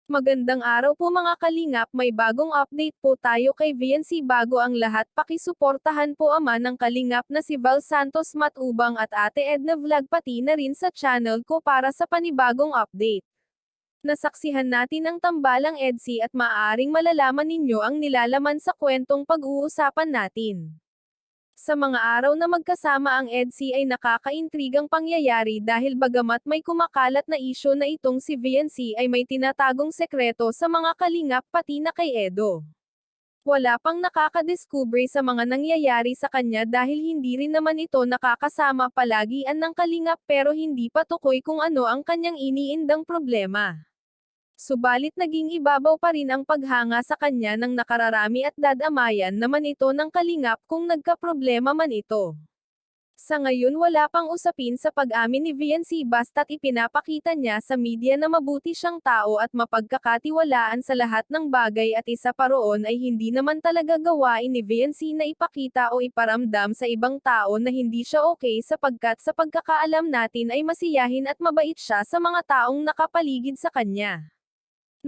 Magandang araw po mga kalingap, may bagong update po tayo kay VNC. Bago ang lahat, pakisuportahan po ama ng kalingap na si Val Santos Matubang at Ate Edna Vlog pati na rin sa channel ko para sa panibagong update. Nasaksihan natin ang tambalang EDSI at maaaring malalaman ninyo ang nilalaman sa kwentong pag-uusapan natin. Sa mga araw na magkasama ang EDSI ay nakakaintrigang pangyayari dahil bagamat may kumakalat na isyu na itong si VNC ay may tinatagong sekreto sa mga kalingap pati na kay Edo. Wala pang nakakadiskubre sa mga nangyayari sa kanya dahil hindi rin naman ito nakakasama palagian ng kalingap pero hindi pa tukoy kung ano ang kanyang iniindang problema. Subalit naging ibabaw pa rin ang paghanga sa kanya ng nakararami at dadamayan naman ito ng kalingap kung nagkaproblema man ito. Sa ngayon wala pang usapin sa pag-amin ni VNC basta't ipinapakita niya sa media na mabuti siyang tao at mapagkakatiwalaan sa lahat ng bagay at isa pa roon ay hindi naman talaga gawain ni VNC na ipakita o iparamdam sa ibang tao na hindi siya okay sapagkat sa pagkakaalam natin ay masiyahin at mabait siya sa mga taong nakapaligid sa kanya.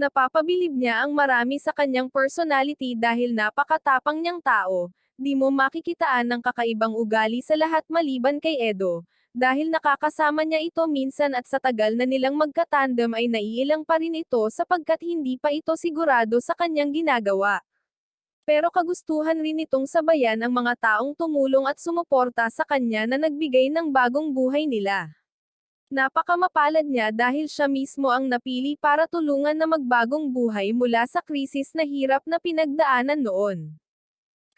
Napapabilib niya ang marami sa kanyang personality dahil napakatapang niyang tao, di mo makikitaan ng kakaibang ugali sa lahat maliban kay Edo, dahil nakakasama niya ito minsan at sa tagal na nilang magkatandem ay naiilang pa rin ito sapagkat hindi pa ito sigurado sa kanyang ginagawa. Pero kagustuhan rin itong sabayan ang mga taong tumulong at sumuporta sa kanya na nagbigay ng bagong buhay nila. Napakamapalad niya dahil siya mismo ang napili para tulungan na magbagong buhay mula sa krisis na hirap na pinagdaanan noon.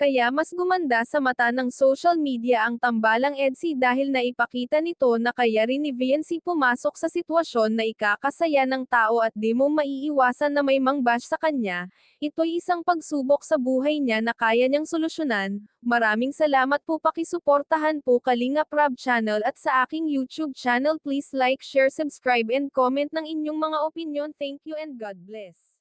Kaya mas gumanda sa mata ng social media ang tambalang EDSI dahil naipakita nito na kaya rin ni VNC pumasok sa sitwasyon na ikakasaya ng tao at di mo maiiwasan na may mangbash sa kanya. Ito'y isang pagsubok sa buhay niya na kaya niyang solusyonan. Maraming salamat po, pakisuportahan po Kalingap Rab channel at sa aking YouTube channel. Please like, share, subscribe and comment ng inyong mga opinion. Thank you and God bless.